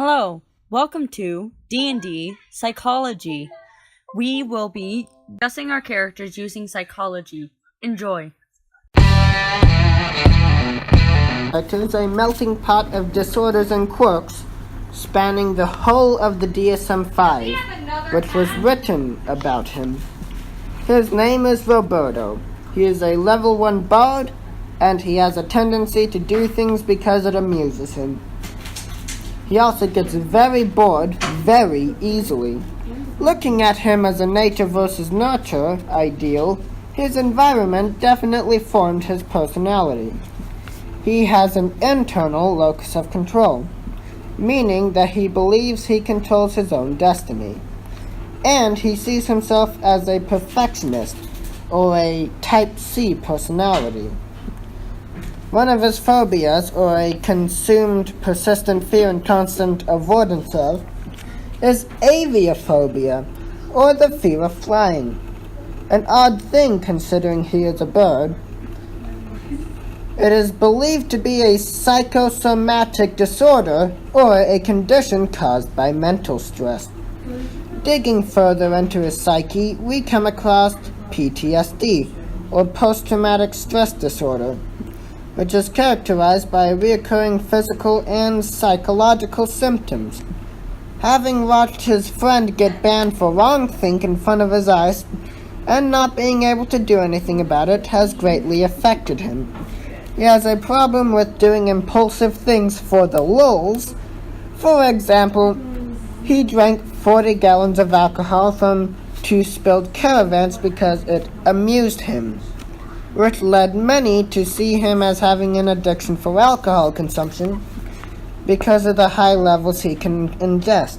Hello, welcome to D&D Psychology. We will be discussing our characters using psychology. Enjoy. It is a melting pot of disorders and quirks spanning the whole of the DSM-5, which was written about him. His name is Roberto. He is a level 1 bard, and he has a tendency to do things because it amuses him. He also gets very bored very easily. Looking at him as a nature versus nurture ideal, his environment definitely formed his personality. He has an internal locus of control, meaning that he believes he controls his own destiny. And he sees himself as a perfectionist, or a type C personality. One of his phobias, or a consumed persistent fear and constant avoidance of, is aviophobia, or the fear of flying. An odd thing considering he is a bird. It is believed to be a psychosomatic disorder, or a condition caused by mental stress. Digging further into his psyche, we come across PTSD, or post-traumatic stress disorder, which is characterized by recurring physical and psychological symptoms. Having watched his friend get banned for wrongthink in front of his eyes, and not being able to do anything about it has greatly affected him. He has a problem with doing impulsive things for the lulz. For example, he drank 40 gallons of alcohol from 2 spilled caravans because it amused him, which led many to see him as having an addiction for alcohol consumption because of the high levels he can ingest.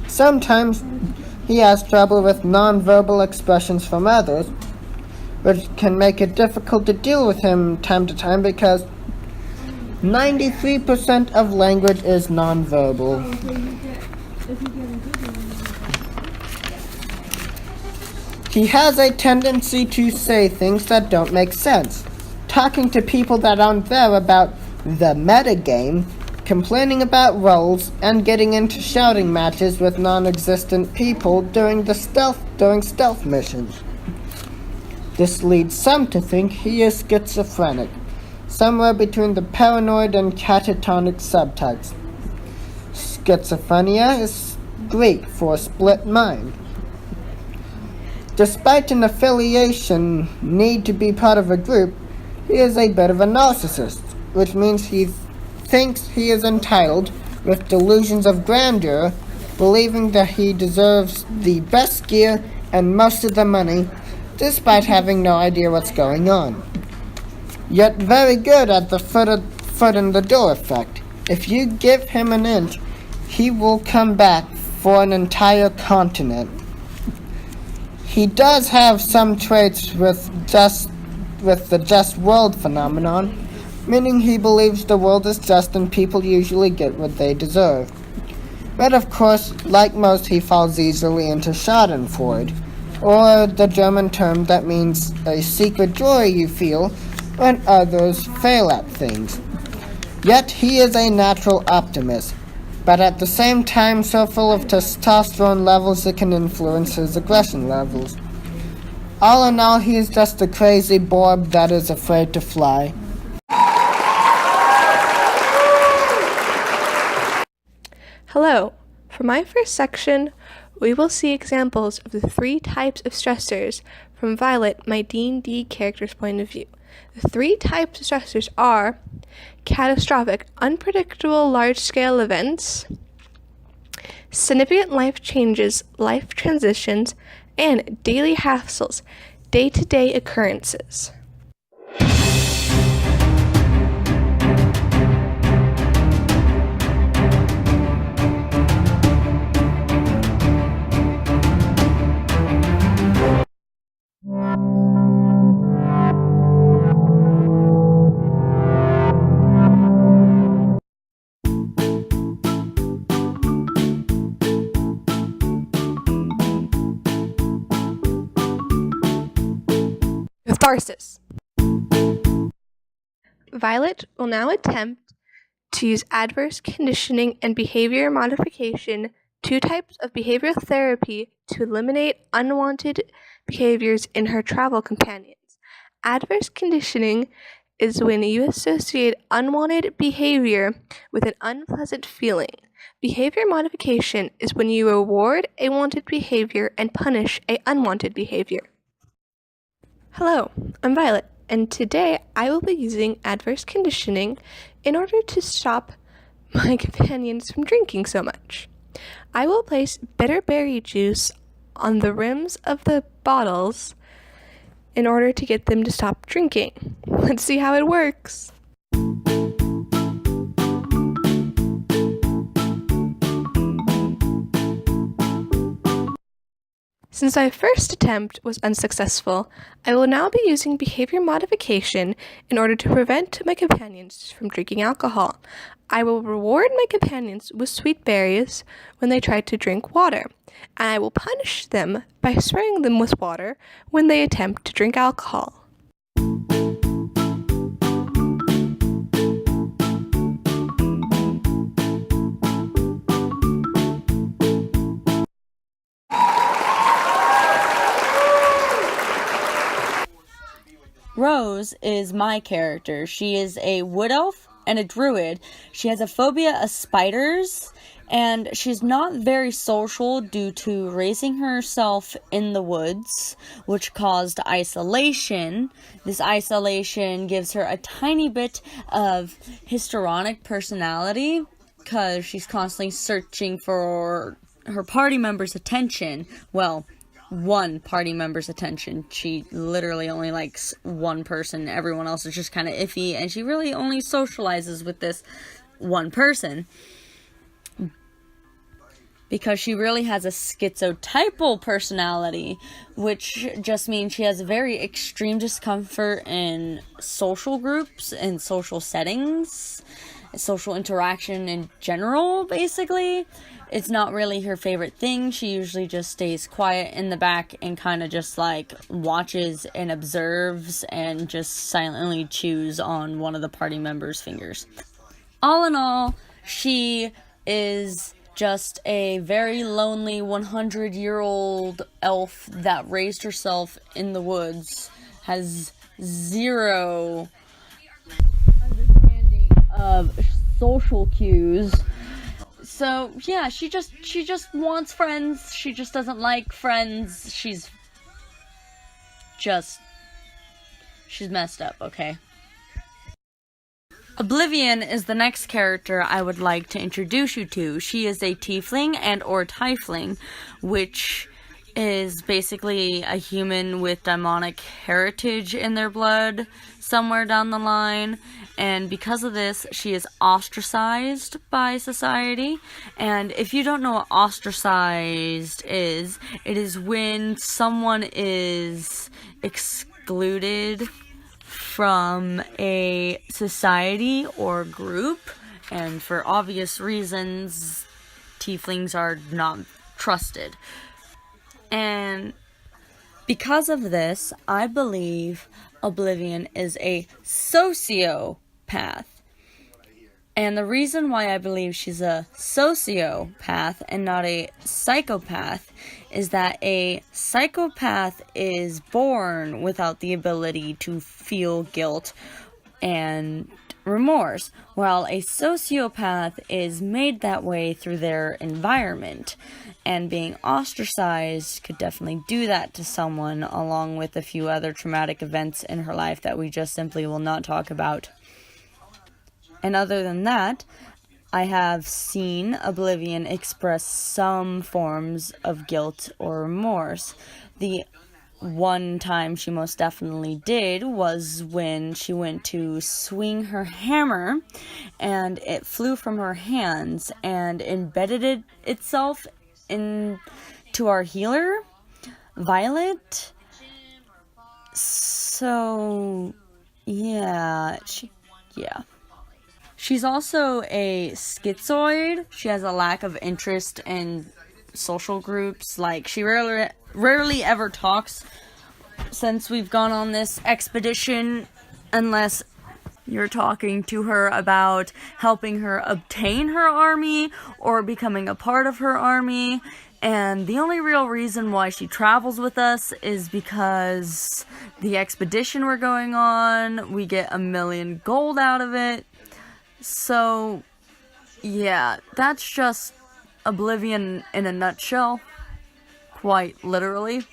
Sometimes he has trouble with non-verbal expressions from others, which can make it difficult to deal with him time to time because 93% of language is non-verbal. He has a tendency to say things that don't make sense, talking to people that aren't there about the metagame, complaining about roles, and getting into shouting matches with non-existent people during stealth missions. This leads some to think he is schizophrenic, somewhere between the paranoid and catatonic subtypes. Schizophrenia is Greek for split mind. Despite an affiliation need to be part of a group, he is a bit of a narcissist, which means he thinks he is entitled with delusions of grandeur, believing that he deserves the best gear and most of the money, despite having no idea what's going on. Yet very good at the foot in the door effect. If you give him an inch, he will come back for an entire continent. He does have some traits with the just world phenomenon, meaning he believes the world is just and people usually get what they deserve. But of course, like most, he falls easily into schadenfreude, or the German term that means a secret joy you feel when others fail at things. Yet he is a natural optimist, but at the same time so full of testosterone levels it can influence his aggression levels. All in all, he is just a crazy borb that is afraid to fly. Hello. For my first section, we will see examples of the 3 types of stressors from Violet, my D&D character's point of view. The 3 types of stressors are catastrophic, unpredictable large-scale events, significant life changes, life transitions, and daily hassles, day-to-day occurrences. Catharsis. Violet will now attempt to use adverse conditioning and behavior modification, 2 types of behavioral therapy to eliminate unwanted behaviors in her travel companions. Adverse conditioning is when you associate unwanted behavior with an unpleasant feeling. Behavior modification is when you reward a wanted behavior and punish an unwanted behavior. Hello, I'm Violet, and today I will be using adverse conditioning in order to stop my companions from drinking so much. I will place bitter berry juice on the rims of the bottles in order to get them to stop drinking. Let's see how it works. Since my first attempt was unsuccessful, I will now be using behavior modification in order to prevent my companions from drinking alcohol. I will reward my companions with sweet berries when they try to drink water, and I will punish them by spraying them with water when they attempt to drink alcohol. Rose is my character. She is a wood elf and a druid. She has a phobia of spiders, and she's not very social due to raising herself in the woods, which caused isolation. This isolation gives her a tiny bit of histrionic personality because she's constantly searching for her party members' attention. Well, one party member's attention. She literally only likes one person. Everyone else is just kind of iffy, and she really only socializes with this one person because she really has a schizotypal personality, which just means she has a very extreme discomfort in social groups and social settings, social interaction in general. Basically, it's not really her favorite thing. She usually just stays quiet in the back and kind of just like watches and observes and just silently chews on one of the party members' fingers. All in all, she is just a very lonely 100-year-old elf that raised herself in the woods, has zero understanding of social cues. So yeah, she just wants friends. She just doesn't like friends. She's messed up, okay? Oblivion is the next character I would like to introduce you to. She is a tiefling and or tiefling, which is basically a human with demonic heritage in their blood somewhere down the line, and because of this, she is ostracized by society. And if you don't know what ostracized is, it is when someone is excluded from a society or group, and for obvious reasons, tieflings are not trusted. And because of this, I believe Oblivion is a sociopath. And the reason why I believe she's a sociopath and not a psychopath is that a psychopath is born without the ability to feel guilt and remorse, while a sociopath is made that way through their environment. And being ostracized could definitely do that to someone, along with a few other traumatic events in her life that we just simply will not talk about. And other than that, I have seen Oblivion express some forms of guilt or remorse. The one time she most definitely did was when she went to swing her hammer and it flew from her hands and embedded itself into our healer, Violet. So, yeah. She's also a schizoid. She has a lack of interest in social groups. Like, she rarely ever talks since we've gone on this expedition, unless You're talking to her about helping her obtain her army or becoming a part of her army. And the only real reason why she travels with us is because the expedition we're going on, we get 1,000,000 gold out of it. So, yeah, that's just Oblivion in a nutshell. Quite literally.